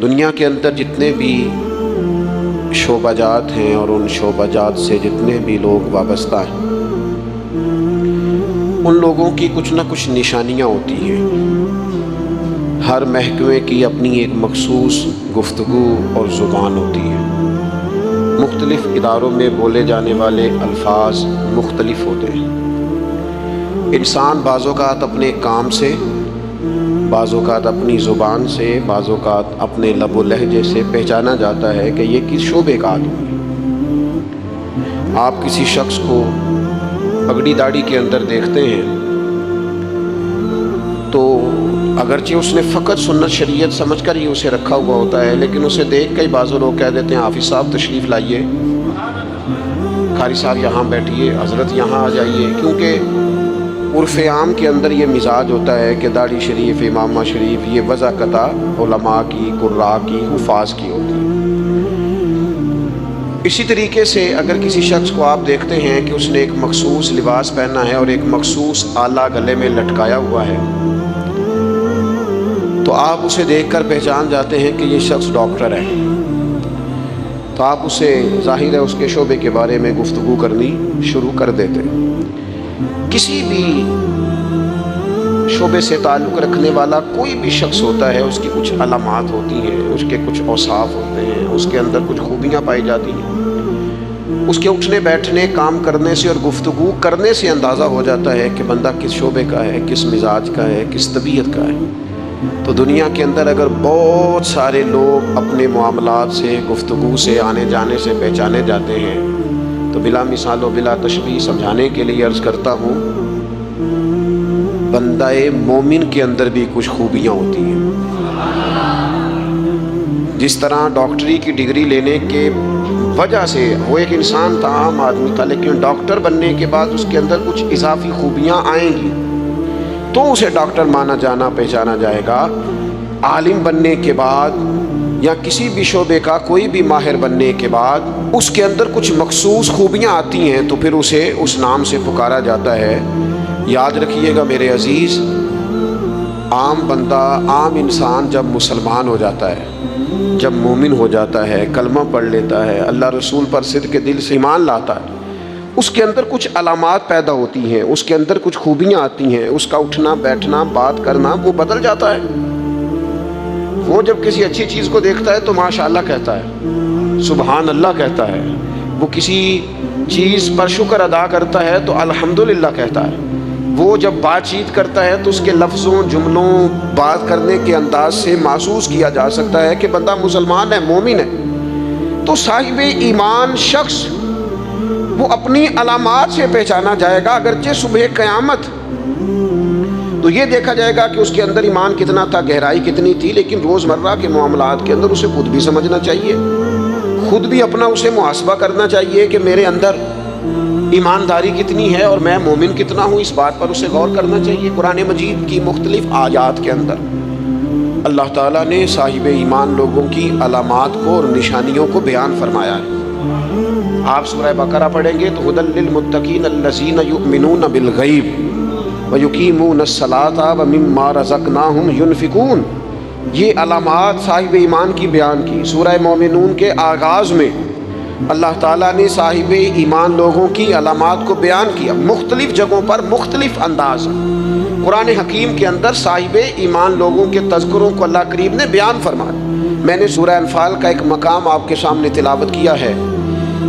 دنیا کے اندر جتنے بھی شعبہ جات ہیں اور ان شعبہ جات سے جتنے بھی لوگ وابستہ ہیں، ان لوگوں کی کچھ نہ کچھ نشانیاں ہوتی ہیں۔ ہر محکمے کی اپنی ایک مخصوص گفتگو اور زبان ہوتی ہے۔ مختلف اداروں میں بولے جانے والے الفاظ مختلف ہوتے ہیں۔ انسان بعض اوقات اپنے کام سے، بعض اوقات اپنی زبان سے، بعض اوقات اپنے لب و لہجے سے پہچانا جاتا ہے کہ یہ کس شعبے کا آدمی ہے۔ آپ کسی شخص کو پگڑی داڑھی کے اندر دیکھتے ہیں تو اگرچہ اس نے فقط سنت شریعت سمجھ کر ہی اسے رکھا ہوا ہوتا ہے، لیکن اسے دیکھ کئی بعض لوگ کہہ دیتے ہیں حافظ صاحب تشریف لائیے، قاری صاحب یہاں بیٹھیے، حضرت یہاں آ جائیے، کیونکہ عرف عام کے اندر یہ مزاج ہوتا ہے کہ داڑھی شریف، امامہ شریف یہ وضع قطع علماء کی، قراء کی، حفاظ کی ہوتی ہے۔ اسی طریقے سے اگر کسی شخص کو آپ دیکھتے ہیں کہ اس نے ایک مخصوص لباس پہنا ہے اور ایک مخصوص آلہ گلے میں لٹکایا ہوا ہے، تو آپ اسے دیکھ کر پہچان جاتے ہیں کہ یہ شخص ڈاکٹر ہے، تو آپ اسے ظاہر ہے اس کے شعبے کے بارے میں گفتگو کرنی شروع کر دیتے۔ کسی بھی شعبے سے تعلق رکھنے والا کوئی بھی شخص ہوتا ہے، اس کی کچھ علامات ہوتی ہیں، اس کے کچھ اوصاف ہوتے ہیں، اس کے اندر کچھ خوبیاں پائی جاتی ہیں۔ اس کے اٹھنے بیٹھنے، کام کرنے سے اور گفتگو کرنے سے اندازہ ہو جاتا ہے کہ بندہ کس شعبے کا ہے، کس مزاج کا ہے، کس طبیعت کا ہے۔ تو دنیا کے اندر اگر بہت سارے لوگ اپنے معاملات سے، گفتگو سے، آنے جانے سے پہچانے جاتے ہیں، تو بلا مثال و بلا تشبیہ سمجھانے کے لیے عرض کرتا ہوں، بندہ مومن کے اندر بھی کچھ خوبیاں ہوتی ہیں۔ جس طرح ڈاکٹری کی ڈگری لینے کے وجہ سے وہ ایک انسان تھا، عام آدمی تھا، لیکن ڈاکٹر بننے کے بعد اس کے اندر کچھ اضافی خوبیاں آئیں گی تو اسے ڈاکٹر مانا جانا، پہچانا جائے گا۔ عالم بننے کے بعد یا کسی بھی شعبے کا کوئی بھی ماہر بننے کے بعد اس کے اندر کچھ مخصوص خوبیاں آتی ہیں تو پھر اسے اس نام سے پکارا جاتا ہے۔ یاد رکھیے گا میرے عزیز، عام بندہ، عام انسان جب مسلمان ہو جاتا ہے، جب مومن ہو جاتا ہے، کلمہ پڑھ لیتا ہے، اللہ رسول پر صدق دل سے ایمان لاتا ہے، اس کے اندر کچھ علامات پیدا ہوتی ہیں، اس کے اندر کچھ خوبیاں آتی ہیں، اس کا اٹھنا بیٹھنا، بات کرنا وہ بدل جاتا ہے۔ وہ جب کسی اچھی چیز کو دیکھتا ہے تو ماشاءاللہ کہتا ہے، سبحان اللہ کہتا ہے، وہ کسی چیز پر شکر ادا کرتا ہے تو الحمدللہ کہتا ہے، وہ جب بات چیت کرتا ہے تو اس کے لفظوں، جملوں، بات کرنے کے انداز سے محسوس کیا جا سکتا ہے کہ بندہ مسلمان ہے، مومن ہے۔ تو صاحب ایمان شخص وہ اپنی علامات سے پہچانا جائے گا، اگرچہ صبح قیامت تو یہ دیکھا جائے گا کہ اس کے اندر ایمان کتنا تھا، گہرائی کتنی تھی، لیکن روزمرہ کے معاملات کے اندر اسے خود بھی سمجھنا چاہیے، خود بھی اپنا اسے محاسبہ کرنا چاہیے کہ میرے اندر ایمانداری کتنی ہے اور میں مومن کتنا ہوں، اس بات پر اسے غور کرنا چاہیے۔ قرآن مجید کی مختلف آیات کے اندر اللہ تعالیٰ نے صاحب ایمان لوگوں کی علامات کو اور نشانیوں کو بیان فرمایا ہے۔ آپ سورہ بقرہ پڑھیں گے تو ھدی للمتقین الذین یؤمنون بالغیب ویقیمون الصلاۃ ومما رزقناہم ینفقون، یہ علامات صاحب ایمان کی بیان کی۔ سورہ مومنون کے آغاز میں اللہ تعالیٰ نے صاحب ایمان لوگوں کی علامات کو بیان کیا، مختلف جگہوں پر مختلف انداز۔ قرآن حکیم کے اندر صاحب ایمان لوگوں کے تذکروں کو اللہ کریم نے بیان فرمایا۔ میں نے سورہ انفال کا ایک مقام آپ کے سامنے تلاوت کیا ہے۔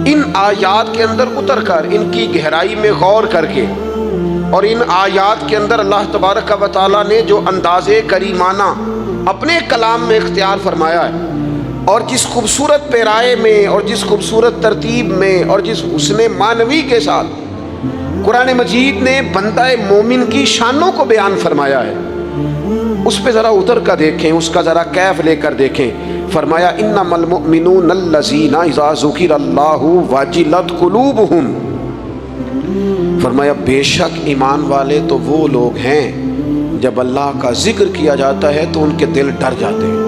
ان آیات کے اندر اتر کر، ان کی گہرائی میں غور کر کے، اور ان آیات کے اندر اللہ تبارک و تعالیٰ نے جو انداز کریمانہ اپنے کلام میں اختیار فرمایا ہے، اور جس خوبصورت پیرائے میں اور جس خوبصورت ترتیب میں اور جس حسن معنوی کے ساتھ قرآن مجید نے بندہ مومن کی شانوں کو بیان فرمایا ہے، اس پہ ذرا اتر کر دیکھیں، اس کا ذرا کیف لے کر دیکھیں۔ فرمایا انما المؤمنون الذین اذا ذکر اللہ وجلت قلوبہم، فرمایا بے شک ایمان والے تو وہ لوگ ہیں جب اللہ کا ذکر کیا جاتا ہے تو ان کے دل ڈر جاتے ہیں۔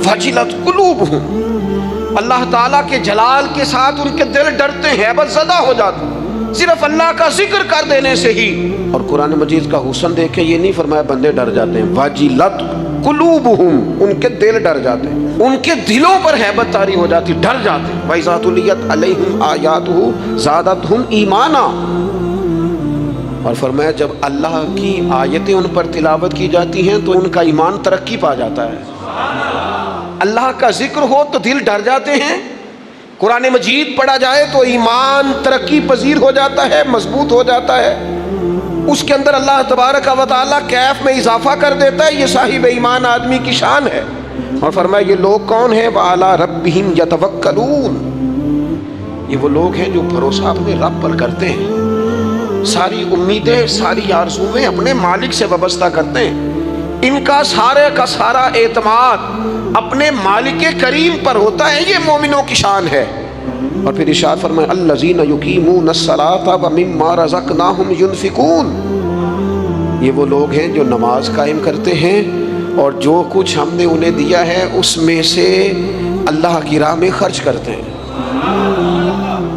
وجلت قلوبہم، اللہ تعالیٰ کے جلال کے ساتھ ان کے دل ڈرتے ہیں، ہیبت زدہ ہو جاتے ہیں صرف اللہ کا ذکر کر دینے سے ہی۔ اور قرآن مجید کا حسن دیکھیں، یہ نہیں فرمایا بندے ڈر جاتے ہیں، وجلت قلوبہم، ان کے دل ڈر جاتے ہیں، ان کے دلوں پر ہیبت طاری ہو جاتی، ڈر جاتے ہیں۔ وَإِذَا تُلِيَتْ عَلَيْهِمْ آیَاتُهُ زَادَتْهُمْ ایمانا، اور فرمایا جب اللہ کی آیتیں ان پر تلاوت کی جاتی ہیں تو ان کا ایمان ترقی پا جاتا ہے۔ اللہ کا ذکر ہو تو دل ڈر جاتے ہیں، قرآن مجید پڑھا جائے تو ایمان ترقی پذیر ہو جاتا ہے، مضبوط ہو جاتا ہے، اس کے اندر اللہ تبارک و تعالیٰ کیف میں اضافہ کر دیتا ہے۔ یہ صاحب ایمان آدمی کی شان ہے۔ اور فرمایا یہ لوگ کون ہیں؟ وَعَلَىٰ رَبِّهِمْ يَتَوَكَّلُونَ، یہ وہ لوگ ہیں جو بھروسہ اپنے رب پر کرتے ہیں، ساری امیدیں، ساری آرزویں اپنے مالک سے وابستہ کرتے ہیں، ان کا سارے کا سارا اعتماد اپنے مالک کریم پر ہوتا ہے۔ یہ مومنوں کی شان ہے۔ اور پھر ارشاد فرمایا الذین یقیمون الصلاۃ ومما رزقناہم ینفقون، یہ وہ لوگ ہیں جو نماز قائم کرتے ہیں اور جو کچھ ہم نے انہیں دیا ہے اس میں سے اللہ کی راہ میں خرچ کرتے ہیں۔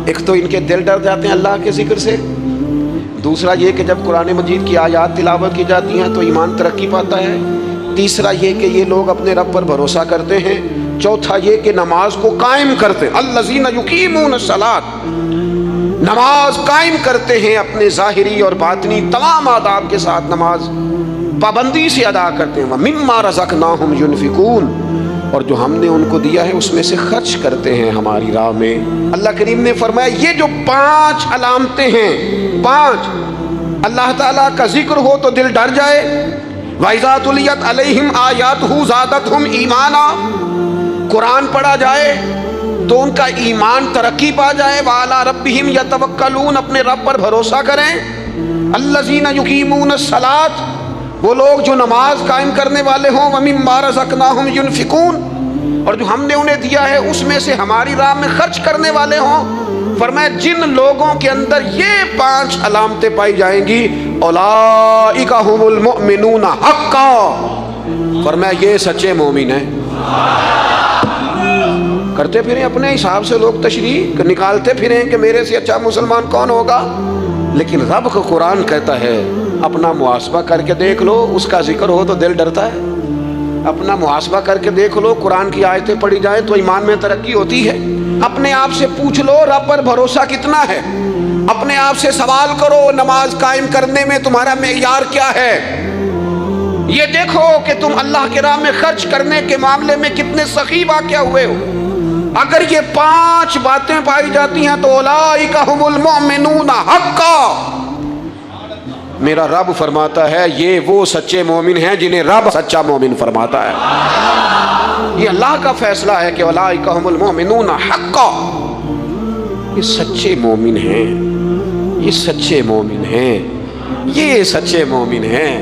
ایک تو ان کے دل ڈر جاتے ہیں اللہ کے ذکر سے، دوسرا یہ کہ جب قرآن مجید کی آیات تلاوت کی جاتی ہیں تو ایمان ترقی پاتا ہے، تیسرا یہ کہ یہ لوگ اپنے رب پر بھروسہ کرتے ہیں، چوتھا یہ کہ نماز کو قائم کرتے ہیں۔ الذین یقیمون الصلاۃ، نماز قائم کرتے ہیں، اپنے ظاہری اور باطنی تمام آداب کے ساتھ نماز پابندی سے ادا کرتے ہیں۔ وَمِمَّا رَزَقْنَاهُمْ يُنْفِقُونَ، اور جو ہم نے ان کو دیا ہے اس میں سے خرچ کرتے ہیں ہماری راہ میں۔ اللہ کریم نے فرمایا یہ جو 5 علامتیں ہیں، 5، اللہ تعالیٰ کا ذکر ہو تو دل ڈر جائے، وَإِذَا تُلِيَتْ عَلَيْهِمْ آیَاتُهُ زَادَتْهُمْ ایمانا، قرآن پڑھا جائے تو ان کا ایمان ترقی پا جائے، وَعَلَىٰ رَبِّهِمْ يَتَوَكَّلُونَ، اپنے رب پر بھروسہ کریں۔ الَّذِينَ يُقِيمُونَ الصَّلَاةَ، وہ لوگ جو نماز قائم کرنے والے ہوں، وَمِمَّا رَزَقْنَاهُمْ يُنْفِقُونَ، اور جو ہم نے انہیں دیا ہے اس میں سے ہماری راہ میں خرچ کرنے والے ہوں۔ فرمایا جن لوگوں کے اندر یہ 5 علامتیں پائی جائیں گی، اولئک ھم المؤمنون حقا، فرمایا یہ سچے مومن ہیں۔ کرتے پھریں اپنے حساب سے لوگ تشریح نکالتے پھریں کہ میرے سے اچھا مسلمان کون ہوگا، لیکن رب کا قرآن کہتا ہے اپنا محاسبہ کر کے دیکھ لو، اس کا ذکر ہو تو دل ڈرتا ہے۔ اپنا محاسبہ کر کے دیکھ لو، قرآن کی آیتیں پڑھی جائیں تو ایمان میں ترقی ہوتی ہے۔ اپنے آپ سے پوچھ لو رب پر بھروسہ کتنا ہے، اپنے آپ سے سوال کرو نماز قائم کرنے میں تمہارا معیار کیا ہے، یہ دیکھو کہ تم اللہ کے راہ میں خرچ کرنے کے معاملے میں کتنے سخی واقع ہوئے ہو۔ اگر یہ 5 باتیں پائی جاتی ہیں تو اولئک ھم المؤمنون حقا، میرا رب فرماتا ہے یہ وہ سچے مومن ہیں جنہیں رب سچا مومن فرماتا ہے۔ یہ اللہ کا فیصلہ ہے کہ اولئک ھم المؤمنون حقا، یہ سچے مومن ہیں، یہ سچے مومن ہیں، یہ سچے مومن ہیں۔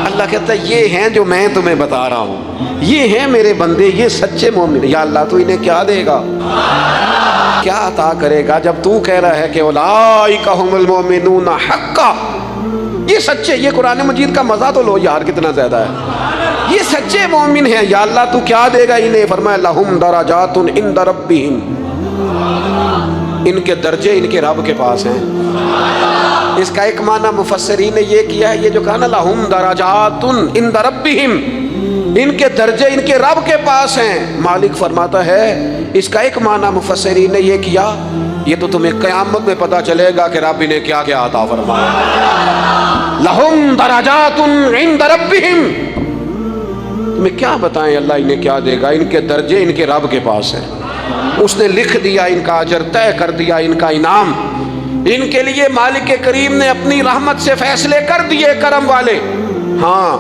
اللہ کہتا ہے یہ ہیں جو میں تمہیں بتا رہا ہوں، یہ ہیں میرے بندے، یہ سچے مومن۔ یا اللہ تو انہیں کیا دے گا، کیا عطا کرے گا جب تو کہہ رہا ہے کہ اولئک ھم المؤمنون حقا، یہ سچے۔ یہ قرآن مجید کا مزہ تو لو یار کتنا زیادہ ہے، یہ سچے مومن ہیں۔ یا اللہ تو کیا دے گا انہیں، فرمایا لہم درجات عند ربہم، ان کے درجے ان کے رب کے پاس ہیں۔ اس کا ایک معنی مفسرین نے یہ کیا ہے، یہ جو کہا نا لہم درجات عند ربہم، ان کے درجے ان کے رب کے پاس ہیں، مالک فرماتا ہے اس کا ایک معنی مفسرین نے یہ کیا، یہ تو تمہیں قیامت میں پتا چلے گا کہ رب انہیں کیا کیا عطا فرمایا۔ لہم درجات عند ربہم، تمہیں کیا بتائیں اللہ انہیں کیا دے گا، ان کے درجے ان کے رب کے پاس ہیں۔ اس نے لکھ دیا، ان کا اجر طے کر دیا، ان کا انعام ان کے لیے مالک کریم نے اپنی رحمت سے فیصلے کر دیے کرم والے۔ ہاں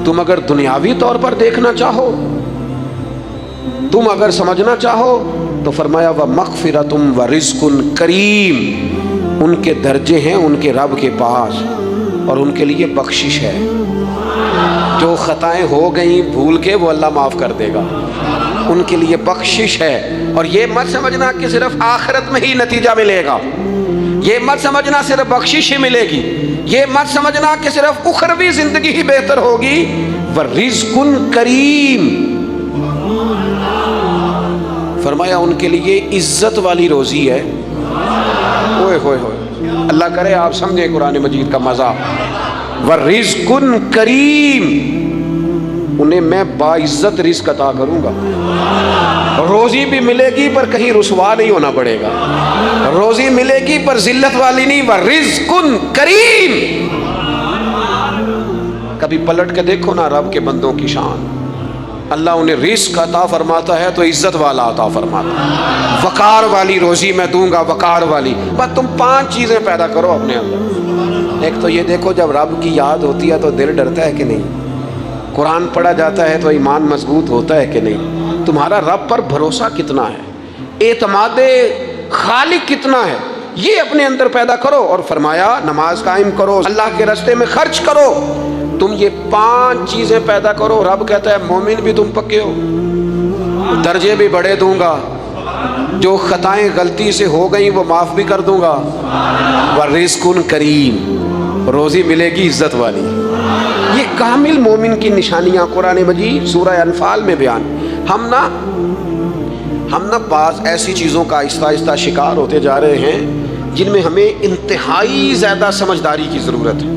تم اگر دنیاوی طور پر دیکھنا چاہو، تم اگر سمجھنا چاہو تو فرمایا وَمَغْفِرَةٌ وَرِزْقٌ کریم، ان کے درجے ہیں ان کے رب کے پاس اور ان کے لیے بخشش ہے، جو خطائیں ہو گئیں بھول کے وہ اللہ معاف کر دے گا، ان کے لیے بخشش ہے۔ اور یہ مت سمجھنا کہ صرف آخرت میں ہی نتیجہ ملے گا، یہ مت سمجھنا صرف بخشش ہی ملے گی، یہ مت سمجھنا کہ صرف اخروی زندگی ہی بہتر ہوگی۔ وَرِزْقٌ کریم، فرمایا ان کے لیے عزت والی روزی ہے۔ اوئے ہوئے ہوئے، اللہ کرے آپ سمجھیں قرآن مجید کا مزہ۔ وَرِزْقٌ کریم، انہیں میں باعزت رزق عطا کروں گا. روزی بھی ملے گی پر کہیں رسوا نہیں ہونا پڑے گا. روزی ملے گی پر ذلت والی نہیں. ورزق کریم. کبھی پلٹ کے دیکھو نا رب کے بندوں کی شان. اللہ انہیں رزق عطا فرماتا ہے تو عزت والا عطا فرماتا ہے. وقار والی روزی میں دوں گا, وقار والی. بس تم 5 چیزیں پیدا کرو اپنے اندر. ایک تو یہ دیکھو جب رب کی یاد ہوتی ہے تو دل ڈرتا ہے کہ نہیں. قرآن پڑھا جاتا ہے تو ایمان مضبوط ہوتا ہے کہ نہیں. تمہارا رب پر بھروسہ کتنا ہے, اعتماد خالق کتنا ہے, یہ اپنے اندر پیدا کرو. اور فرمایا نماز قائم کرو, اللہ کے راستے میں خرچ کرو. تم یہ 5 چیزیں پیدا کرو. رب کہتا ہے مومن بھی تم پکے ہو, درجے بھی بڑے دوں گا, جو خطائیں غلطی سے ہو گئیں وہ معاف بھی کر دوں گا. ورزق کریم, روزی ملے گی عزت والی. یہ کامل مومن کی نشانیاں قرآن مجید سورہ انفال میں بیان. ہم نا بعض ایسی چیزوں کا آہستہ آہستہ شکار ہوتے جا رہے ہیں جن میں ہمیں انتہائی زیادہ سمجھداری کی ضرورت ہے,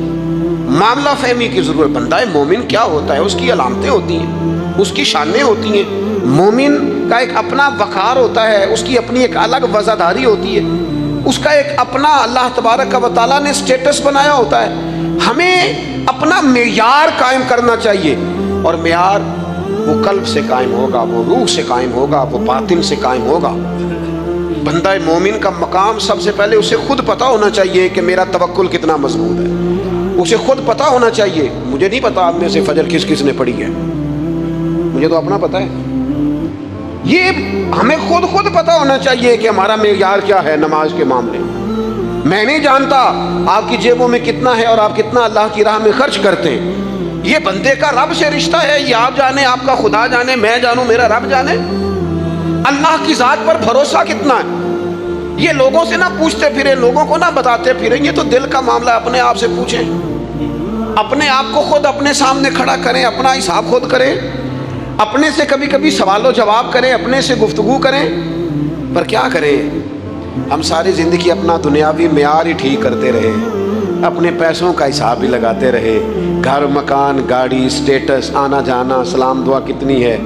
معاملہ فہمی کی ضرورت. بندہ مومن کیا ہوتا ہے, اس کی علامتیں ہوتی ہیں, اس کی شانیں ہوتی ہیں. مومن کا ایک اپنا وقار ہوتا ہے, اس کی اپنی ایک الگ وزاداری ہوتی ہے, اس کا ایک اپنا اللہ تبارک و تعالیٰ نے سٹیٹس بنایا ہوتا ہے. ہمیں اپنا معیار قائم کرنا چاہیے, اور معیار وہ قلب سے قائم ہوگا, وہ روح سے قائم ہوگا, وہ باطن سے قائم ہوگا. بندہ مومن کا مقام سب سے پہلے اسے خود پتہ ہونا چاہیے کہ میرا توکل کتنا مضبوط ہے. اسے خود پتہ ہونا چاہیے. مجھے نہیں پتا آپ میں سے فجر کس کس نے پڑھی ہے, مجھے تو اپنا پتہ ہے. یہ ہمیں خود پتہ ہونا چاہیے کہ ہمارا معیار کیا ہے نماز کے معاملے. میں نہیں جانتا آپ کی جیبوں میں کتنا ہے اور آپ کتنا اللہ کی راہ میں خرچ کرتے ہیں. یہ بندے کا رب سے رشتہ ہے, یہ آپ جانے, آپ کا خدا جانے, میں جانوں, میرا رب جانے. اللہ کی ذات پر بھروسہ کتنا ہے, یہ لوگوں سے نہ پوچھتے پھریں, لوگوں کو نہ بتاتے پھریں. یہ تو دل کا معاملہ ہے, اپنے آپ سے پوچھیں, اپنے آپ کو خود اپنے سامنے کھڑا کریں, اپنا حساب خود کریں, اپنے سے کبھی کبھی سوال و جواب کریں, اپنے سے گفتگو کریں. پر کیا کریں, ہم ساری زندگی اپنا دنیاوی معیار ہی ٹھیک کرتے رہے, اپنے پیسوں کا حساب بھی لگاتے رہے, گھر مکان گاڑی سٹیٹس آنا جانا سلام دعا کتنی ہے.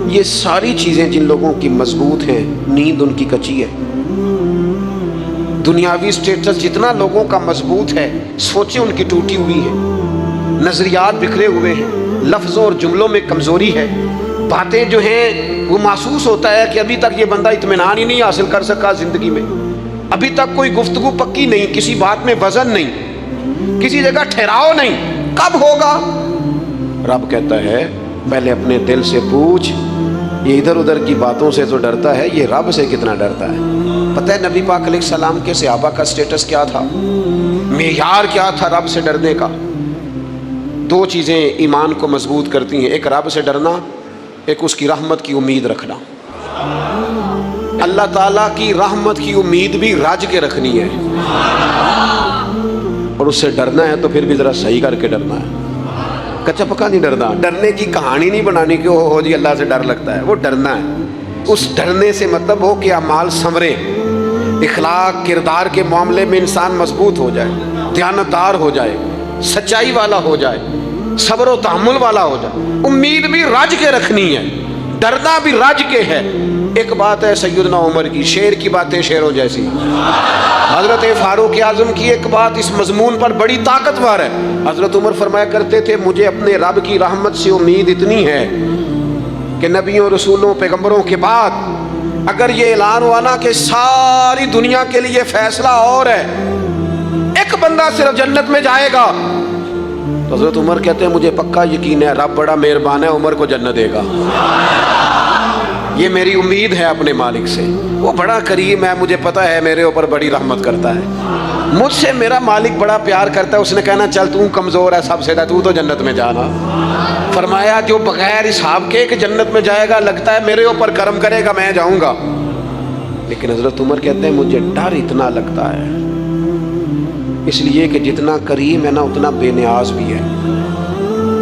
یہ ساری چیزیں جن لوگوں کی مضبوط ہیں نیند ان کی کچی ہے. دنیاوی سٹیٹس جتنا لوگوں کا مضبوط ہے سوچیں ان کی ٹوٹی ہوئی ہے, نظریات بکھرے ہوئے ہیں, لفظوں اور جملوں میں کمزوری ہے, باتیں جو ہیں وہ محسوس ہوتا ہے کہ ابھی تک یہ بندہ اطمینان ہی نہیں حاصل کر سکا زندگی میں, ابھی تک کوئی گفتگو پکی نہیں, کسی بات میں وزن نہیں, کسی جگہ ٹھہراؤ نہیں. کب ہوگا؟ رب کہتا ہے پہلے اپنے دل سے پوچھ. یہ ادھر ادھر کی باتوں سے تو ڈرتا ہے, یہ رب سے کتنا ڈرتا ہے. پتہ ہے نبی پاک علیہ السلام کے صحابہ کا سٹیٹس کیا تھا, معیار کیا تھا رب سے ڈرنے کا؟ 2 چیزیں ایمان کو مضبوط کرتی ہیں, ایک رب سے ڈرنا, ایک اس کی رحمت کی امید رکھنا. اللہ تعالیٰ کی رحمت کی امید بھی رج کے رکھنی ہے, اور اس سے ڈرنا ہے تو پھر بھی ذرا صحیح کر کے ڈرنا ہے, کچا پکا نہیں ڈرنا. ڈرنے کی کہانی نہیں بنانی کہ ہو جی اللہ سے ڈر لگتا ہے, وہ ڈرنا ہے. اس ڈرنے سے مطلب ہو کہ اعمال سنورے, اخلاق کردار کے معاملے میں انسان مضبوط ہو جائے, دیانتدار ہو جائے, سچائی والا ہو جائے, صبر و تحمل والا ہو جائے. امید بھی رج کے رکھنی ہے, ڈرنا بھی رج کے ہے. ایک بات ہے سیدنا عمر کی, شیر کی باتیں شیروں جیسی. حضرت فاروق اعظم کی ایک بات اس مضمون پر بڑی طاقتور ہے. حضرت عمر فرمایا کرتے تھے مجھے اپنے رب کی رحمت سے امید اتنی ہے کہ نبیوں رسولوں پیغمبروں کے بعد اگر یہ اعلان ہوا نا کہ ساری دنیا کے لیے فیصلہ اور ہے, ایک بندہ صرف جنت میں جائے گا, تو حضرت عمر کہتے ہیں مجھے پکا یقین ہے رب بڑا مہربان ہے, عمر کو جنت دے گا. یہ میری امید ہے اپنے مالک سے, وہ بڑا کریم ہے, مجھے پتہ ہے میرے اوپر بڑی رحمت کرتا ہے, مجھ سے میرا مالک بڑا پیار کرتا ہے. اس نے کہنا چل تو کمزور ہے سب سے, تو جنت میں جانا. فرمایا جو بغیر حساب کے کہ جنت میں جائے گا, لگتا ہے میرے اوپر کرم کرے گا میں جاؤں گا. لیکن حضرت عمر کہتے ہیں مجھے ڈر اتنا لگتا ہے, اس لیے کہ جتنا کریم ہے نا اتنا بے نیاز بھی ہے.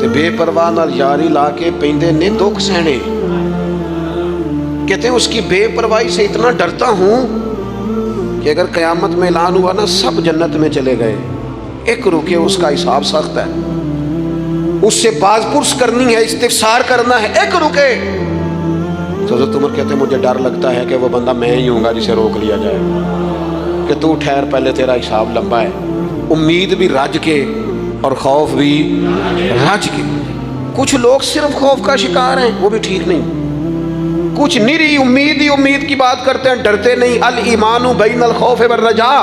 تے بے پرواہ نال یاری لا کے پیندے نے دکھ سہنے. کہتے ہیں اس کی بے پرواہی سے اتنا ڈرتا ہوں کہ اگر قیامت میں اعلان ہوا نا سب جنت میں چلے گئے, ایک رکے اس کا حساب سخت ہے. اس سے باز پرس کرنی ہے، استفسار کرنا ہے، ایک رکے۔ تو حضرت عمر کہتے ہیں مجھے ڈر لگتا ہے کہ وہ بندہ میں ہی ہوں گا جسے روک لیا جائے، کہ تو ٹھہر، پہلے تیرا حساب لمبا ہے۔ امید بھی رج کے اور خوف بھی رج کے۔ کچھ لوگ صرف خوف کا شکار ہیں، وہ بھی ٹھیک نہیں۔ کچھ نری امید ہی امید کی بات کرتے ہیں، ڈرتے نہیں۔ الایمان بین الخوف والرجاء،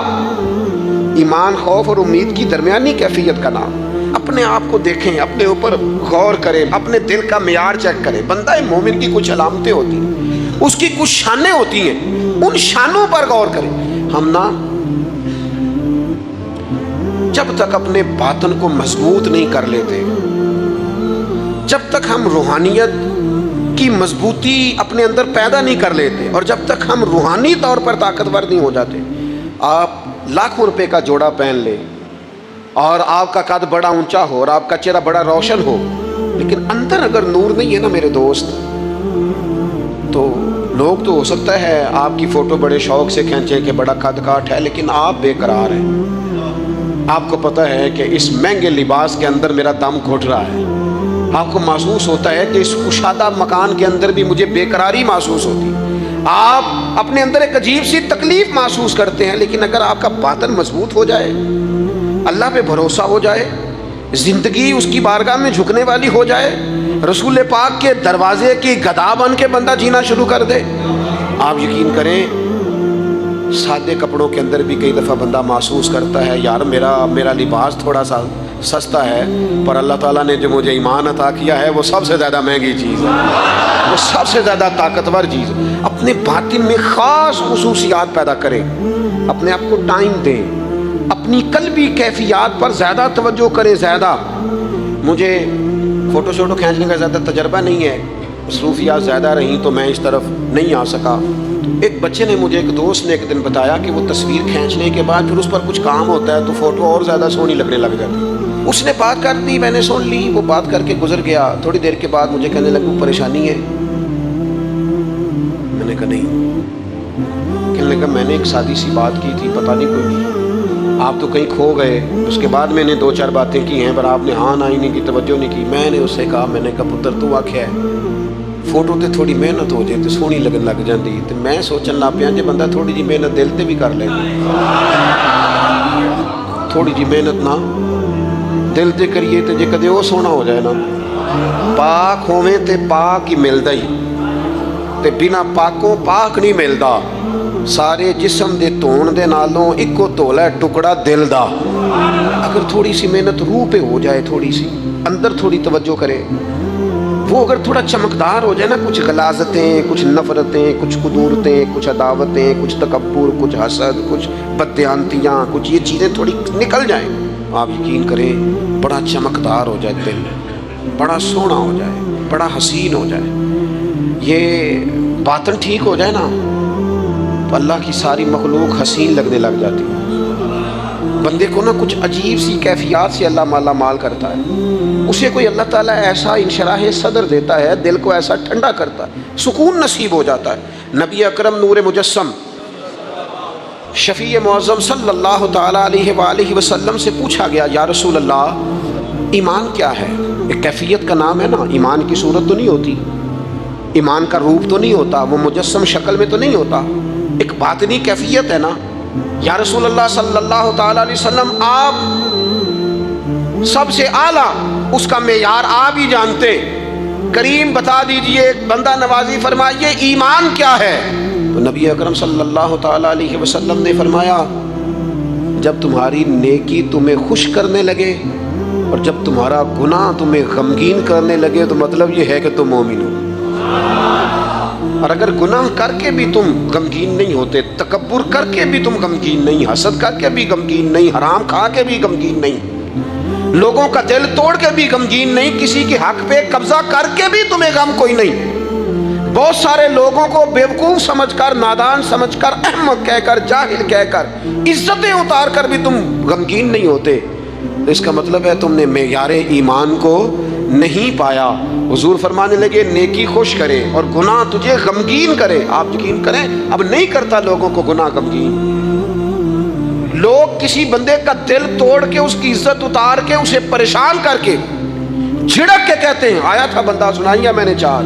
ایمان خوف اور امید کی درمیانی کیفیت کا نام۔ اپنے آپ کو دیکھیں، اپنے اوپر غور کریں، اپنے دل کا معیار چیک کریں۔ بندہ مومن کی کچھ علامتیں ہوتی ہیں، اس کی کچھ شانیں ہوتی ہیں، ان شانوں پر غور کریں۔ ہم نا جب تک اپنے باطن کو مضبوط نہیں کر لیتے، جب تک ہم روحانیت کی مضبوطی اپنے اندر پیدا نہیں کر لیتے، اور جب تک ہم روحانی طور پر طاقتور نہیں ہو جاتے، آپ لاکھوں روپے کا جوڑا پہن لیں اور آپ کا قد بڑا اونچا ہو اور آپ کا چہرہ بڑا روشن ہو، لیکن اندر اگر نور نہیں ہے نا میرے دوست، تو لوگ تو ہو سکتا ہے آپ کی فوٹو بڑے شوق سے کھینچیں کہ بڑا قد کاٹ ہے، لیکن آپ بے قرار ہیں۔ آپ کو پتہ ہے کہ اس مہنگے لباس کے اندر میرا دم گھٹ رہا ہے، آپ کو محسوس ہوتا ہے کہ اس کشادہ مکان کے اندر بھی مجھے بے قراری محسوس ہوتی ہے، آپ اپنے اندر ایک عجیب سی تکلیف محسوس کرتے ہیں۔ لیکن اگر آپ کا باطن مضبوط ہو جائے، اللہ پہ بھروسہ ہو جائے، زندگی اس کی بارگاہ میں جھکنے والی ہو جائے، رسول پاک کے دروازے کی گدا بن کے بندہ جینا شروع کر دے، آپ یقین کریں سادے کپڑوں کے اندر بھی کئی دفعہ بندہ محسوس کرتا ہے یار میرا لباس تھوڑا سا سستا ہے، پر اللہ تعالیٰ نے جو مجھے ایمان عطا کیا ہے وہ سب سے زیادہ مہنگی چیز ہے، وہ سب سے زیادہ طاقتور چیز ہے۔ اپنے باطن میں خاص خصوصیات پیدا کریں، اپنے آپ کو ٹائم دیں، اپنی قلبی کیفیات پر زیادہ توجہ کریں۔ زیادہ مجھے فوٹو شوٹو کھینچنے کا زیادہ تجربہ نہیں ہے، مصروفیات زیادہ رہیں تو میں اس طرف نہیں آ سکا۔ ایک بچے نے مجھے، ایک دوست نے ایک دن بتایا کہ وہ تصویر کھینچنے کے بعد پھر اس پر کچھ کام ہوتا ہے تو فوٹو اور زیادہ سونی لگنے لگ جاتی۔ اس نے بات کر دی، میں نے سن لی، وہ بات کر کے گزر گیا۔ تھوڑی دیر کے بعد مجھے کہنے لگا پریشانی ہے؟ میں نے کہا نہیں۔ کہنے لگا میں نے ایک سادی سی بات کی تھی، پتہ نہیں کوئی آپ تو کہیں کھو گئے۔ اس کے بعد میں نے دو چار باتیں کی ہیں پر آپ نے ہاں نہ ہی نہیں کی، توجہ نہیں کی۔ میں نے اس سے کہا، میں نے کہا پتر تو آکھیا ہے فوٹو تے تھوڑی محنت ہو جائے تو سونی لگن لگ جاندی، تے میں سوچن لگ پیا جے بندہ تھوڑی جی محنت دل تے بھی کر لے، تھوڑی جی محنت نہ دل تے کریے تے جے کدے وہ سونا ہو جائے نا، پاک ہوویں تے پاک ہی ملدا ہی، تے بنا پاکوں پاک نہیں ملدا۔ سارے جسم دے دھون دے نالوں اکو دھولا ہے ٹکڑا دل دا۔ اگر تھوڑی سی محنت روح پہ ہو جائے، تھوڑی سی اندر تھوڑی توجہ کرے، وہ اگر تھوڑا چمکدار ہو جائے نا، کچھ غلاظتیں، کچھ نفرتیں، کچھ قدورتیں، کچھ عداوتیں، کچھ تکبر، کچھ حسد، کچھ بددیانتیاں، کچھ یہ چیزیں تھوڑی نکل جائیں، آپ یقین کریں بڑا چمکدار ہو جائے دل، بڑا سونا ہو جائے، بڑا حسین ہو جائے۔ یہ باطن ٹھیک ہو جائے نا تو اللہ کی ساری مخلوق حسین لگنے لگ جاتی ہے۔ بندے کو نا کچھ عجیب سی کیفیات سے اللہ مالا مال کرتا ہے، اسے کوئی اللہ تعالیٰ ایسا انشراح صدر دیتا ہے، دل کو ایسا ٹھنڈا کرتا ہے، سکون نصیب ہو جاتا ہے۔ نبی اکرم نور مجسم شفیع معظم صلی اللہ تعالیٰ علیہ وآلہ وسلم سے پوچھا گیا، یا رسول اللہ ایمان کیا ہے؟ ایک کیفیت کا نام ہے نا، ایمان کی صورت تو نہیں ہوتی، ایمان کا روپ تو نہیں ہوتا، وہ مجسم شکل میں تو نہیں ہوتا، ایک باطنی کیفیت ہے نا۔ یا رسول اللہ صلی اللہ تعالیٰ علیہ وسلم آپ سب سے اعلیٰ اس کا معیار آپ ہی جانتے، کریم بتا دیجئے، ایک بندہ نوازی فرمائیے ایمان کیا ہے؟ تو نبی اکرم صلی اللہ تعالیٰ علیہ وسلم نے فرمایا، جب تمہاری نیکی تمہیں خوش کرنے لگے اور جب تمہارا گناہ تمہیں غمگین کرنے لگے تو مطلب یہ ہے کہ تم مومن ہو۔ اور اگر گناہ کر کے بھی تم غمگین نہیں ہوتے، تکبر کر کے بھی تم غمگین نہیں، حسد کر کے بھی غمگین نہیں، حرام کھا کے بھی غمگین نہیں، لوگوں کا دل توڑ کے بھی غمگین نہیں، کسی کے حق پہ قبضہ کر کے بھی تمہیں غم کوئی نہیں، بہت سارے لوگوں کو بیوقوف سمجھ کر، نادان سمجھ کر، احمق کہہ کر، جاہل کہہ کر، عزتیں اتار کر بھی تم غمگین نہیں ہوتے، اس کا مطلب ہے تم نے معیار ایمان کو نہیں پایا۔ حضور فرمانے لگے نیکی خوش کرے اور گناہ تجھے غمگین کرے۔ آپ یقین کریں اب نہیں کرتا لوگوں کو گناہ غمگین، لوگ کسی بندے کا دل توڑ کے، اس کی عزت اتار کے، اسے پریشان کر کے جھڑک کے کہتے ہیں آیا تھا بندہ سنائیا میں نے چار،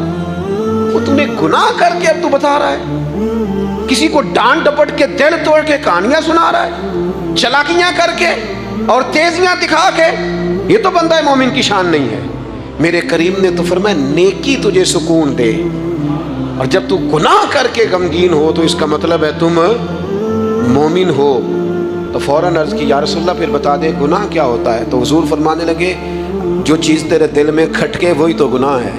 وہ تمہیں گناہ کر کے اب تو بتا رہا ہے، کسی کو ڈانٹ ڈپٹ کے دل توڑ کے کہانیاں سنا رہا ہے، چلاکیاں کر کے اور تیزیاں دکھا کے، یہ تو بندہ مومن کی شان نہیں ہے۔ میرے کریم نے تو فرمایا نیکی تجھے سکون دے، اور جب تو گناہ کر کے غمگین ہو تو اس کا مطلب ہے تم مومن ہو۔ تو فوراً عرض کی یا رسول اللہ پھر بتا دے گناہ کیا ہوتا ہے؟ تو حضور فرمانے لگے جو چیز تیرے دل میں کھٹکے وہی تو گناہ ہے۔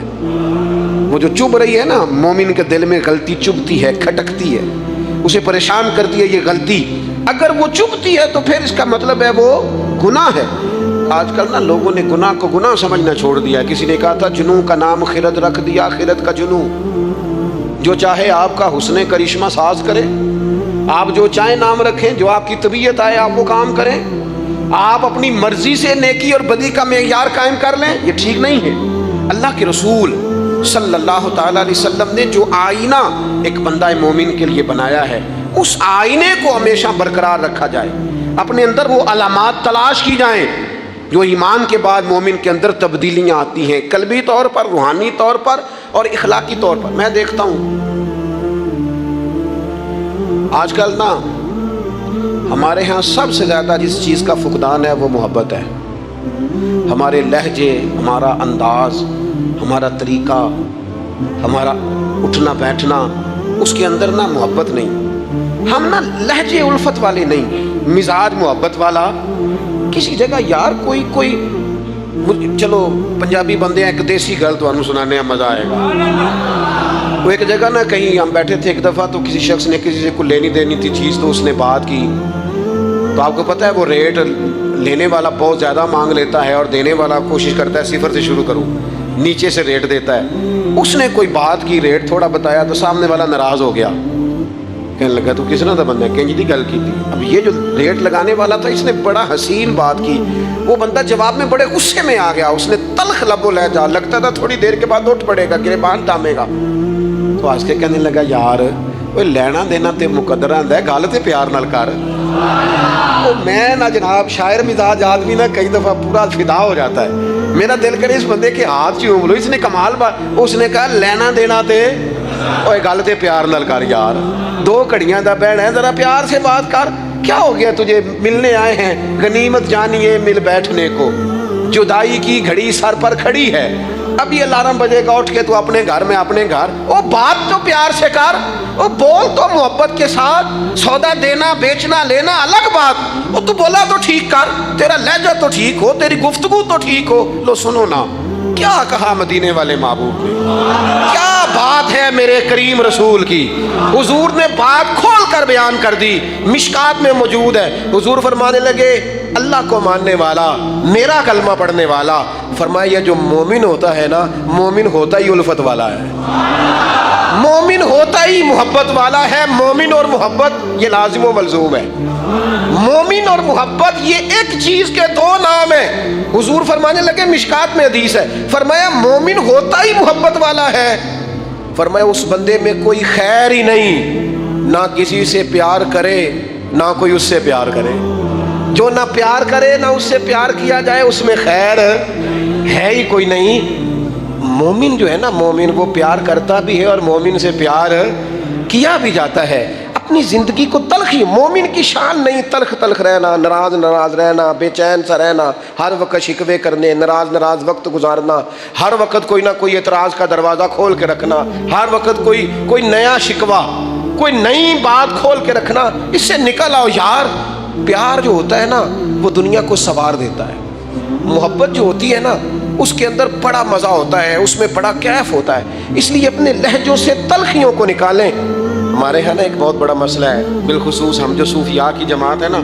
وہ جو چبھ رہی ہے نا، مومن کے دل میں غلطی چبھتی ہے، کھٹکتی ہے، اسے پریشان کرتی ہے یہ غلطی، اگر وہ چبھتی ہے تو پھر اس کا مطلب ہے وہ گناہ ہے۔ آج کل نا لوگوں نے گناہ کو گناہ سمجھنا چھوڑ دیا ہے۔ کسی نے کہا تھا جنوں کا نام خرد رکھ دیا، خرد کا جنوں، جو چاہے آپ کا حسن کرشمہ ساز کرے، آپ جو چاہیں نام رکھیں، جو آپ کی طبیعت آئے آپ وہ کام کریں، آپ اپنی مرضی سے نیکی اور بدی کا معیار قائم کر لیں، یہ ٹھیک نہیں ہے۔ اللہ کے رسول صلی اللہ تعالیٰ علیہ وسلم نے جو آئینہ ایک بندہ مومن کے لیے بنایا ہے، اس آئینے کو ہمیشہ برقرار رکھا جائے، اپنے اندر وہ علامات تلاش کی جائیں جو ایمان کے بعد مومن کے اندر تبدیلیاں آتی ہیں، قلبی طور پر، روحانی طور پر اور اخلاقی طور پر۔ میں دیکھتا ہوں آج کل نا ہمارے ہاں سب سے زیادہ جس چیز کا فقدان ہے وہ محبت ہے۔ ہمارے لہجے، ہمارا انداز، ہمارا طریقہ، ہمارا اٹھنا بیٹھنا، اس کے اندر نا محبت نہیں۔ ہم نا لہجے الفت والے نہیں، مزاج محبت والا۔ کسی جگہ یار کوئی چلو پنجابی بندے ہیں، ایک دیسی گل تو سنانے مزہ آئے گا۔ وہ ایک جگہ نا کہیں ہم بیٹھے تھے ایک دفعہ، تو کسی شخص نے کسی سے کوئی لینی دینی تھی چیز، تو اس نے بات کی، تو آپ کو پتہ ہے وہ ریٹ لینے والا بہت زیادہ مانگ لیتا ہے اور دینے والا کوشش کرتا ہے صفر سے شروع کروں، نیچے سے ریٹ دیتا ہے۔ اس نے کوئی بات کی، ریٹ تھوڑا بتایا، تو سامنے والا ناراض ہو گیا، کہنے لگا تو کس نے تھا بندہ کہ جی گل کی تھی۔ اب یہ جو ریٹ لگانے والا تھا اس نے بڑا حسین بات کی، وہ بندہ جواب میں بڑے غصے میں آ گیا، اس نے تلخ لب و لہجہ، لگتا تھا تھوڑی دیر کے بعد اٹھ پڑے گا، گریبان تھامے گا۔ تو آج کے کہنے لگا یار وہ لینا دینا تے مقدر آندا ہے، گل تے پیار نال کر۔ میں نہ جناب شاعر مزاج آدمی نا کئی دفعہ پورا فدا ہو جاتا ہے، میرا دل کرے اس بندے کے ہاتھ چوم لو، اس نے کمال بات، اس نے کہا لینا دینا تے اوے گل تے پیار نال کر یار، دو کڑیاں دا بہن ہے، ذرا پیار سے بات کر، کیا ہو گیا تجھے؟ ملنے آئے ہیں، غنیمت جانیے مل بیٹھنے کو، جدائی کی گھڑی سر پر کھڑی ہے، اب یہ الارم بجے گا، اٹھ کے تو اپنے گھر میں اپنے گھر، وہ بات تو پیار سے کر، وہ بول تو محبت کے ساتھ، سودا دینا بیچنا لینا الگ بات، وہ تو بولا تو ٹھیک کر، تیرا لہجہ تو ٹھیک ہو، تیری گفتگو تو ٹھیک ہو۔ لو سنو نا کیا کہا مدینے والے محبوب نے، کیا بات ہے میرے کریم رسول کی، حضور نے بات کھول کر بیان کر دی، مشکات میں موجود ہے۔ حضور فرمانے لگے اللہ کو ماننے والا، میرا کلمہ پڑھنے والا، فرمایا یہ جو مومن ہوتا ہے نا، مومن ہوتا ہی الفت والا ہے، مومن ہوتا ہی محبت والا ہے۔ مومن اور محبت یہ لازم و ملزوم ہے، مومن اور محبت یہ ایک چیز کے دو نام ہیں۔ حضور فرمانے لگے مشکات میں حدیث ہے، فرمایا مومن ہوتا ہی محبت والا ہے، فرمایا اس بندے میں کوئی خیر ہی نہیں، نہ کسی سے پیار کرے نہ کوئی اس سے پیار کرے، جو نہ پیار کرے نہ اس سے پیار کیا جائے اس میں خیر ہے ہی کوئی نہیں۔ مومن جو ہے نا، مومن وہ پیار کرتا بھی ہے اور مومن سے پیار کیا بھی جاتا ہے۔ اپنی زندگی کو تلخی، مومن کی شان نہیں تلخ تلخ رہنا، ناراض رہنا، بے چین سا رہنا، ہر وقت شکوے کرنے، ناراض وقت گزارنا، ہر وقت کوئی نہ کوئی اعتراض کا دروازہ کھول کے رکھنا، ہر وقت کوئی نیا شکوہ، کوئی نئی بات کھول کے رکھنا، اس سے نکل آؤ یار۔ پیار جو ہوتا ہے نا وہ دنیا کو سنوار دیتا ہے، محبت جو ہوتی ہے نا اس کے اندر بڑا مزہ ہوتا ہے، اس میں بڑا کیف ہوتا ہے، اس لیے اپنے لہجوں سے تلخیوں کو نکالیں۔ ہمارے ہاں نا ایک بہت بڑا مسئلہ ہے، بالخصوص ہم جو صوفیاء کی جماعت ہے نا،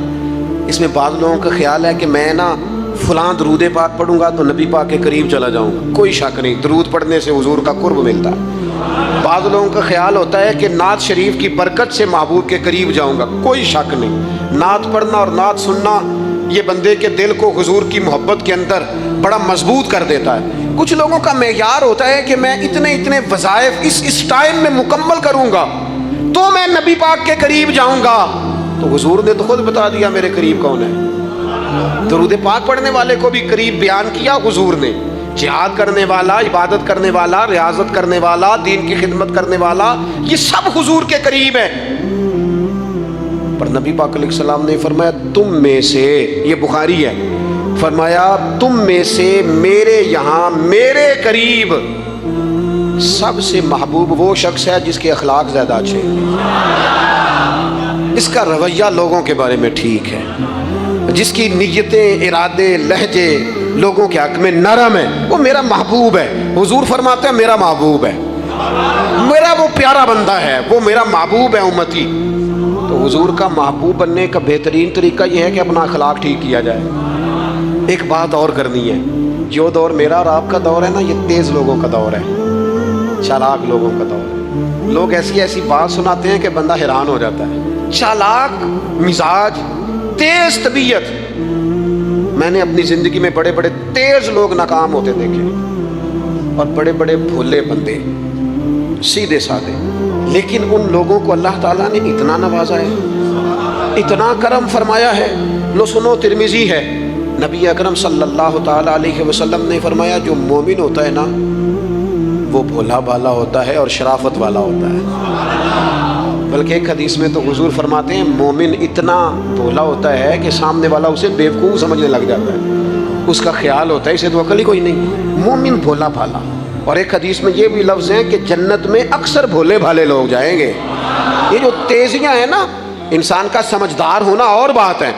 اس میں بعض لوگوں کا خیال ہے کہ میں نا فلاں درود پاک پڑھوں گا تو نبی پاک کے قریب چلا جاؤں گا۔ کوئی شک نہیں، درود پڑھنے سے حضور کا قرب ملتا ہے۔ بعض لوگوں کا خیال ہوتا ہے کہ نعت شریف کی برکت سے محبوب کے قریب جاؤں گا۔ کوئی شک نہیں، نعت پڑھنا اور نعت سننا یہ بندے کے دل کو حضور کی محبت کے اندر بڑا مضبوط کر دیتا ہے۔ کچھ لوگوں کا معیار ہوتا ہے کہ میں اتنے وظائف اس ٹائم میں مکمل کروں گا تو میں نبی پاک کے قریب جاؤں گا۔ تو حضور نے تو خود بتا دیا میرے قریب کون ہے، درود پاک پڑھنے والے کو بھی قریب بیان کیا حضور نے، جہاد کرنے والا، عبادت کرنے والا، ریاضت کرنے والا، دین کی خدمت کرنے والا، یہ سب حضور کے قریب ہے۔ پر نبی پاک علیہ السلام نے فرمایا تم میں سے، یہ بخاری ہے، فرمایا تم میں سے میرے یہاں میرے قریب سب سے محبوب وہ شخص ہے جس کے اخلاق زیادہ اچھے ہیں، اس کا رویہ لوگوں کے بارے میں ٹھیک ہے، جس کی نیتیں، ارادے، لہجے لوگوں کے حق میں نرم ہے، وہ میرا محبوب ہے۔ حضور فرماتے ہیں میرا محبوب ہے، میرا وہ پیارا بندہ ہے، وہ میرا محبوب ہے امتی۔ تو حضور کا محبوب بننے کا بہترین طریقہ یہ ہے کہ اپنا اخلاق ٹھیک کیا جائے۔ ایک بات اور کرنی ہے، جو دور میرا اور آپ کا دور ہے نا، یہ تیز لوگوں کا دور ہے، چالاک لوگوں کا دور ہے۔ لوگ ایسی ایسی بات سناتے ہیں کہ بندہ حیران ہو جاتا ہے، چالاک مزاج، تیز طبیعت۔ میں نے اپنی زندگی میں بڑے بڑے تیز لوگ ناکام ہوتے دیکھے، اور بڑے بڑے بھولے بندے، سیدھے سادے، لیکن ان لوگوں کو اللہ تعالیٰ نے اتنا نوازا ہے، اتنا کرم فرمایا ہے۔ لو سنو، ترمذی ہے، نبی اکرم صلی اللہ تعالیٰ علیہ وسلم نے فرمایا جو مومن ہوتا ہے نا، وہ بھولا بھالا ہوتا ہے اور شرافت والا ہوتا ہے۔ بلکہ ایک حدیث میں تو حضور فرماتے ہیں مومن اتنا بھولا ہوتا ہے کہ سامنے والا اسے بیوقوف سمجھنے لگ جاتا ہے، اس کا خیال ہوتا ہے اسے تو عقل ہی کوئی نہیں، مومن بھولا بھالا۔ اور ایک حدیث میں یہ بھی لفظ ہیں کہ جنت میں اکثر بھولے بھالے لوگ جائیں گے۔ یہ جو تیزیاں ہیں نا، انسان کا سمجھدار ہونا اور بات ہے،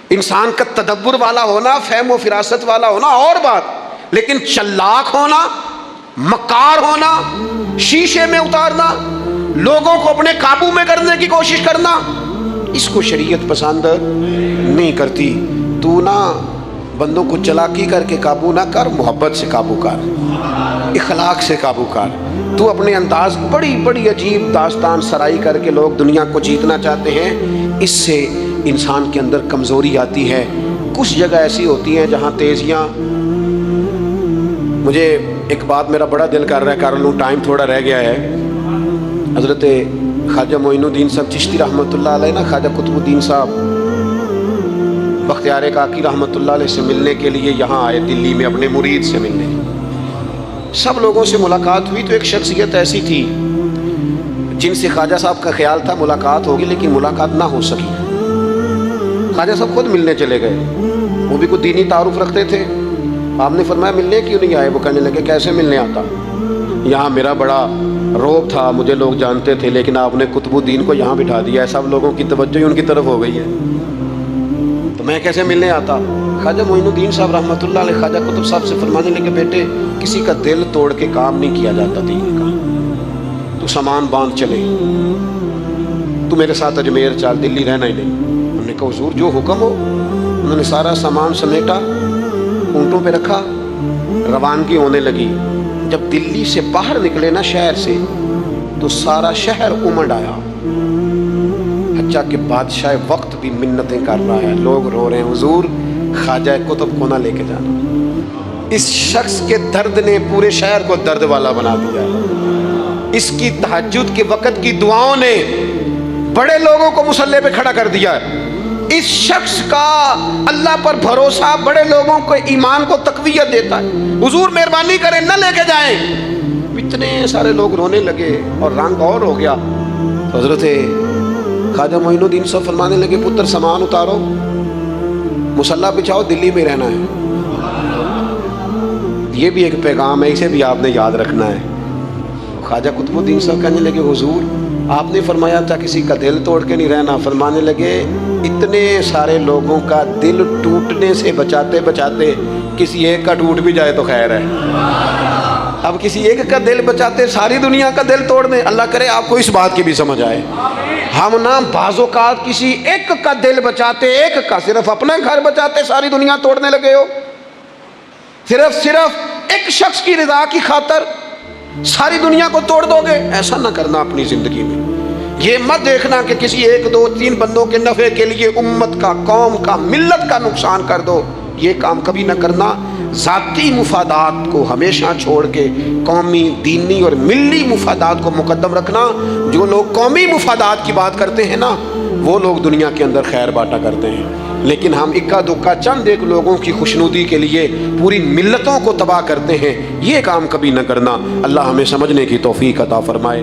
انسان کا تدبر والا ہونا، فہم و فراست والا ہونا اور بات، لیکن چلاک ہونا، مکار ہونا، شیشے میں اتارنا، لوگوں کو اپنے قابو میں کرنے کی کوشش کرنا، اس کو شریعت پسند نہیں کرتی۔ تو نہ بندوں کو چلاکی کر کے قابو نہ کر، محبت سے قابو کر، اخلاق سے قابو کر۔ تو اپنے انداز بڑی بڑی عجیب داستان سرائی کر کے لوگ دنیا کو جیتنا چاہتے ہیں، اس سے انسان کے اندر کمزوری آتی ہے۔ کچھ جگہ ایسی ہوتی ہیں جہاں تیزیاں، مجھے ایک بات میرا بڑا دل کر رہا ہے، کر لوں، ٹائم تھوڑا رہ گیا ہے۔ حضرت خواجہ معین الدین صاحب چشتی رحمۃ اللہ علیہ نا، خواجہ قطب الدین صاحب بختیار کاکی رحمۃ اللہ علیہ سے ملنے کے لیے یہاں آئے، دلی میں اپنے مرید سے ملنے۔ سب لوگوں سے ملاقات ہوئی تو ایک شخصیت ایسی تھی جن سے خواجہ صاحب کا خیال تھا ملاقات ہوگی، لیکن ملاقات نہ ہو سکی۔ خواجہ صاحب خود ملنے چلے گئے، وہ بھی کوئی دینی تعارف رکھتے تھے۔ آپ نے فرمایا ملنے کیوں نہیں آئے؟ وہ کہنے لگے کیسے ملنے آتا، یہاں میرا بڑا روب تھا، مجھے لوگ جانتے تھے، لیکن آپ نے قطب الدین کو یہاں بٹھا دیا ہے، سب لوگوں کی توجہ ہی ان کی طرف ہو گئی ہے، تو میں کیسے ملنے آتا؟ خواجہ معین الدین صاحب رحمۃ اللہ علیہ خواجہ قطب صاحب سے فرمانے لگے بیٹے کسی کا دل توڑ کے کام نہیں کیا جاتا دین کا، تو سامان باندھ چلے، تو میرے ساتھ اجمیر چل، دلی رہنا ہی نہیں۔ انہوں نے کہا حضور جو حکم ہو۔ انہوں نے سارا سامان سمیٹا، اونٹوں پہ رکھا، روانگی ہونے لگی۔ جب دلی سے باہر نکلے نا شہر سے، تو سارا شہر امڑ آیا، حتیٰ کہ بادشاہ وقت بھی منتیں کر رہا ہے، لوگ رو رہے ہیں حضور خواجہ قطب کو نہ لے کے جانا۔ اس شخص کے درد نے پورے شہر کو درد والا بنا دیا، اس کی تہجد کے وقت کی دعاؤں نے بڑے لوگوں کو مصلی پہ کھڑا کر دیا۔ اس شخص کا اللہ پر بھروسہ بڑے لوگوں کو ایمان کو تقویت دیتا ہے۔ حضور مہربانی کریں نہ لے کے جائیں۔ اتنے سارے لوگ رونے لگے اور رنگ اور ہو گیا۔ حضرت خواجہ معین الدین صاحب فرمانے لگے پتر سامان اتارو، مصلی بچھاؤ، دلی میں رہنا ہے۔ یہ بھی ایک پیغام ہے، اسے بھی آپ نے یاد رکھنا ہے۔ خواجہ قطب الدین صاحب کہنے لگے حضور آپ نے فرمایا تھا کسی کا دل توڑ کے نہیں رہنا۔ فرمانے لگے اتنے سارے لوگوں کا دل ٹوٹنے سے بچاتے بچاتے کسی ایک کا ٹوٹ بھی جائے تو خیر ہے۔ اب کسی ایک کا دل بچاتے ساری دنیا کا دل توڑ دیں، اللہ کرے آپ کو اس بات کی بھی سمجھ آئے۔ ہم نا بعض اوقات کسی ایک کا دل بچاتے، ایک کا صرف اپنا گھر بچاتے ساری دنیا توڑنے لگے ہو، صرف ایک شخص کی رضا کی خاطر ساری دنیا کو توڑ دو گے۔ ایسا نہ کرنا اپنی زندگی میں۔ یہ مت دیکھنا کہ کسی ایک دو تین بندوں کے نفع کے لیے امت کا، قوم کا، ملت کا نقصان کر دو، یہ کام کبھی نہ کرنا۔ ذاتی مفادات کو ہمیشہ چھوڑ کے قومی، دینی اور ملی مفادات کو مقدم رکھنا۔ جو لوگ قومی مفادات کی بات کرتے ہیں نا، وہ لوگ دنیا کے اندر خیر باٹا کرتے ہیں۔ لیکن ہم اکا دکا چند ایک لوگوں کی خوشنودی کے لیے پوری ملتوں کو تباہ کرتے ہیں، یہ کام کبھی نہ کرنا۔ اللہ ہمیں سمجھنے کی توفیق عطا فرمائے۔